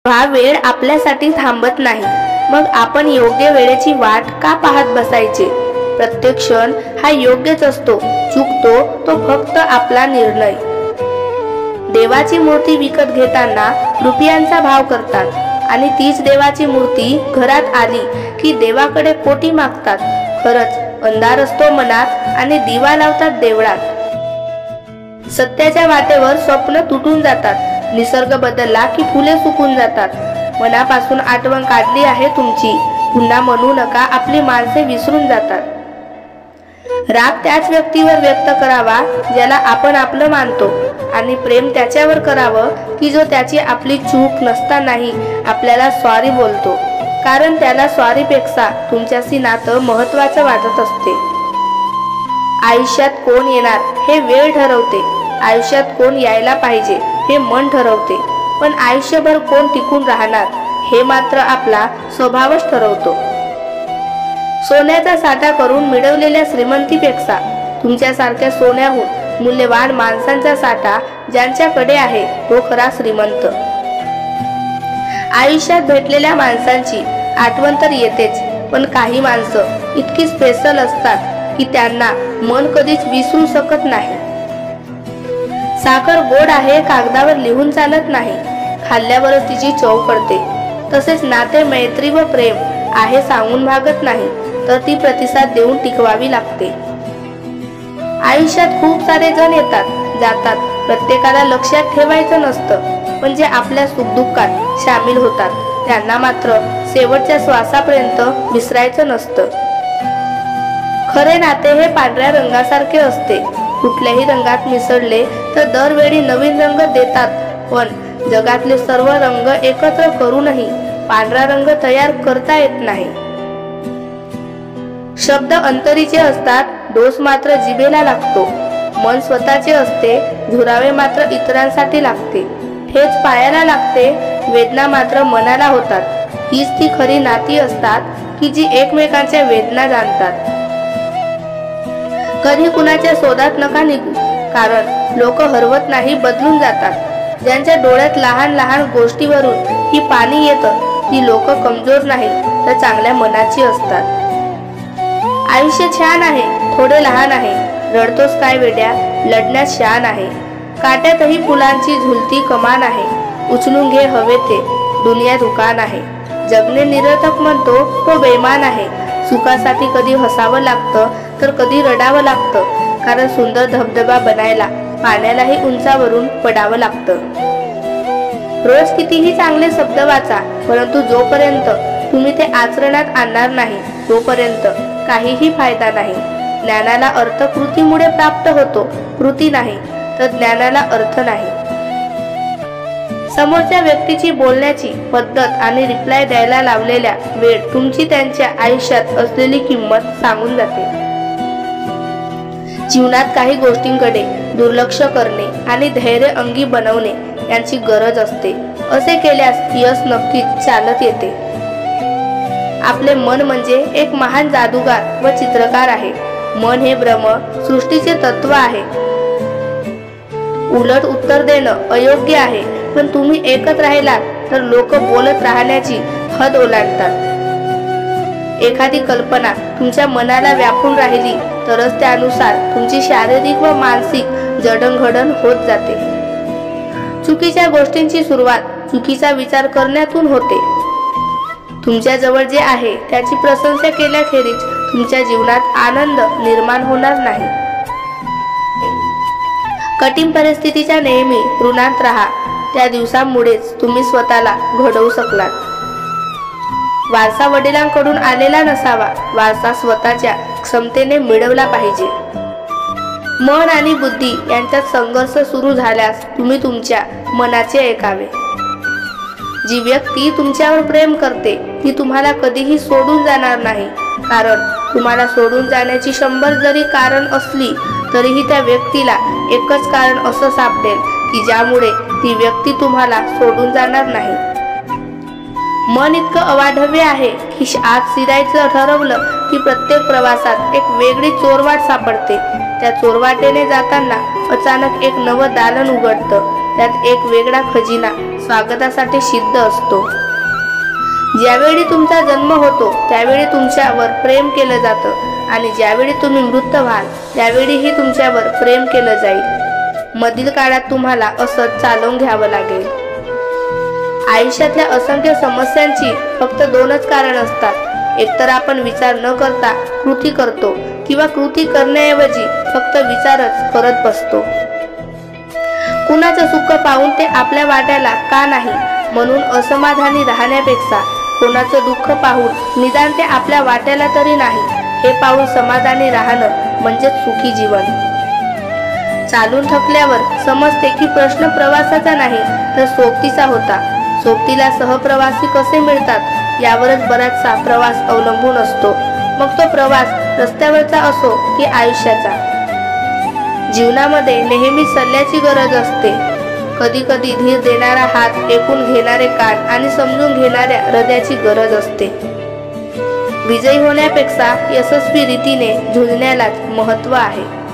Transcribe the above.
हा वेळ आपल्यासाठी थांबत नाही, मग आपण योग्य वेळेची वाट का पाहत बसायचे? प्रत्येक क्षण हा योग्यच असतो, चुकतो तो फक्त आपला निर्णय. देवाची मूर्ती विकत घेताना रुपयांचा भाव करतात आणि तीच देवाची मूर्ती घरात आली की देवाकडे कोटी मागतात. खरंच अंधार असतो मनात आणि दिवा लावतात देवळात. सत्याच्या वाटेवर स्वप्न तुटून जातात, निसर्ग बदलला की फुले सुकून जातात. मनापासून आठवण काढली आहे तुमची, पुन्हा म्हणू नका आपली माणसे विसरून जातात. राग त्याच व्यक्तीवर व्यक्त करावा ज्याला आपण आपलं मानतो, आणि प्रेम त्याच्यावर करावं की जो त्याची आपली चूक नसतानाही आपल्याला सॉरी बोलतो, कारण त्याला सॉरीपेक्षा तुमच्याशी नातं महत्त्वाचं वाटत असते. आयुष्यात कोण येणार हे वेळ ठरवते, आयुष्यात कोण यायला पाहिजे हे मन ठरवते, पण आयुष्यभर कोण टिकून राहणार हे मात्र आपला स्वभावच ठरवतो. सोन्याचा साठा करून मिळवलेल्या श्रीमंतीपेक्षा तुमच्यासारख्या सोन्याहून मूल्यवान माणसांचा साठा ज्यांच्याकडे आहे तो खरा श्रीमंत. आयुष्यात भेटलेल्या माणसांची आठवण तर येतेच, पण काही माणसं इतकी स्पेशल असतात की त्यांना मन कधीच विसरू शकत नाही. साखर गोड आहे कागदावर लिहून चालत नाही, खाल्ल्यावरच तिची चव कळते. तसेच नाते मैत्री व प्रेम आहे सांगून भागत नाही, तर ती प्रतिसाद देऊन टिकवावी लागते. आयुष्यात खूप सारे जण येतात जातात, प्रत्येकाला लक्षात ठेवायचं नसतं, पण जे आपल्या सुखदुःखात सामील होतात त्यांना मात्र शेवटच्या श्वासापर्यंत विसरायचं नसतं. खरे नाते हे पांढऱ्या रंगासारखे असते, कुठल्याही रंगात मिसळले तर दरवेळी नवीन रंग देतात, पण जगातले सर्व रंग एकत्र करूनही पांढरा रंग तयार करता येत नाही. शब्द अंतरीचे असतात, डोस मात्र जिभेला लागतो. मन स्वतःचे असते, झुरावे मात्र इतरांसाठी लागते. ठेच पायाला लागते, वेदना मात्र मनाला होतात. हीच ती खरी नाती असतात की जी एकमेकांच्या वेदना जाणतात. कधी कुणाच्या शोधात नका निघू, कारण लोक हरवत नाही, बदलून जातात. ज्यांच्या डोळ्यात लहान लहान गोष्टीवरून ही पाणी येतं ती लोक कमजोर नाही तर चांगल्या मनाची असतात. आयुष्य छान आहे, थोडे लहान आहे, रडतोस काय वेड्या, लढण्यात शान आहे. काट्यातही फुलांची झुलती कमान आहे, उचलून घे हवे ते, दुनिया दुकान आहे. जगणे निरर्थक म्हणतो तो बेमान आहे. सुखासाठी कधी हसावं लागतं तर कधी रडावं लागतं, कारण सुंदर धबधबा बनायला पाण्यालाही उंचावरून पडावं लागतं. रोज कितीही चांगले शब्द वाचा, परंतु जोपर्यंत तुम्ही ते आचरणात आणणार नाही तोपर्यंत काहीही फायदा नाही. ज्ञानाला अर्थ कृतीमुळे प्राप्त होतो, कृती नाही तर ज्ञानाला अर्थ नाही. समोरच्या व्यक्तीची बोलण्याची पद्धत आणि रिप्लाय द्यायला लावलेल्या वेळ तुमची त्यांच्या आयुष्यात असलेली किंमत सांगून जाते. जीवनात काही गोष्टींकडे दुर्लक्ष करणे आणि धैर्य अंगी बनवणे यांची गरज असते. असे केल्यास यश नक्कीच चालत येते. आपले मन म्हणजे एक महान जादूगार व चित्रकार आहे. मन हे ब्रह्म सृष्टीचे तत्व आहे. उलट उत्तर देणं अयोग्य आहे, पण तुम्ही ऐकत राहिलात तर लोक बोलत राहण्याची हद ओलांडतात. एखादी कल्पना तुमच्या मनाला व्यापून राहिली तरच त्यानुसार तुमची शारीरिक व मानसिक जडणघडण होत जाते. चुकीच्या गोष्टींची सुरुवात चुकीचा विचार करण्यातून होते. तुमच्या जवळ जे आहे त्याची प्रशंसा केल्याखेरीज तुमच्या जीवनात आनंद निर्माण होणार नाही. कठीण परिस्थितीच्या नेहमी ऋणात राहा, त्या दिवसांमुळेच तुम्ही स्वतःला घडवू शकलात. वारसा वडिलांकडून आलेला नसावा, वारसा स्वतःच्या क्षमतेने मिळवला पाहिजे. मन आणि बुद्धी यांच्यात संघर्ष सुरू झाल्यास तुम्ही तुमच्या मनाचे ऐकावे. जी व्यक्ती तुमच्यावर प्रेम करते ती तुम्हाला कधीही सोडून जाणार नाही, कारण तुम्हाला सोडून जाण्याची 100 जरी कारण असली तरीही त्या व्यक्तीला एकच कारण असं सापडेल की ज्यामुळे ती व्यक्ती तुम्हाला सोडून जाणार नाही. मन इतकं अवाढव्य आहे की आज शिरायचं ठरवलं की प्रत्येक प्रवासात एक वेगळी चोरवाट सापडते. त्या चोरवाटेने जाताना अचानक एक नवं दालन उघडतं. त्यात एक वेगळा खजिना स्वागतासाठी सिद्ध असतो. ज्यावेळी तुमचा जन्म होतो त्यावेळी तुमच्यावर प्रेम केलं जातं आणि ज्यावेळी तुम्ही मृत व्हाल त्यावेळीही तुमच्यावर प्रेम केलं जाईल. मधील काळात तुम्हाला असं चालवून घ्यावं लागेल. आयुष्यातल्या असंख्य समस्यांची फक्त दोनच कारण असतात. एकतर आपण विचार न करता कृती करतो किंवा कृती करण्याऐवजी फक्त विचारच करत बसतो. कुणाचं सुख पाहून ते आपल्या वाट्याला का नाही म्हणून असमाधानी राहण्यापेक्षा कोणाचं दुःख पाहून निदान ते आपल्या वाट्याला तरी नाही हे पाहून समाधानी राहणं म्हणजे सुखी जीवन. चालून थकल्यावर समजते की प्रश्न प्रवासाचा नाही तर सोबतीचा होता. सोबतीला सहप्रवासी कसे मिळतात यावरच बराचसा प्रवास अवलंबून असतो. मग तो प्रवास रस्त्यावरचा असो की आयुष्याचा. जीवनामध्ये नेहमीच सल्ल्याची गरज असते. कधी कधी धीर देणारा हात, ऐकून घेणारे कान आणि समजून घेणाऱ्या हृदयाची गरज असते. विजयी होण्यापेक्षा यशस्वी रीतीने झुंजण्यालाच महत्त्व आहे.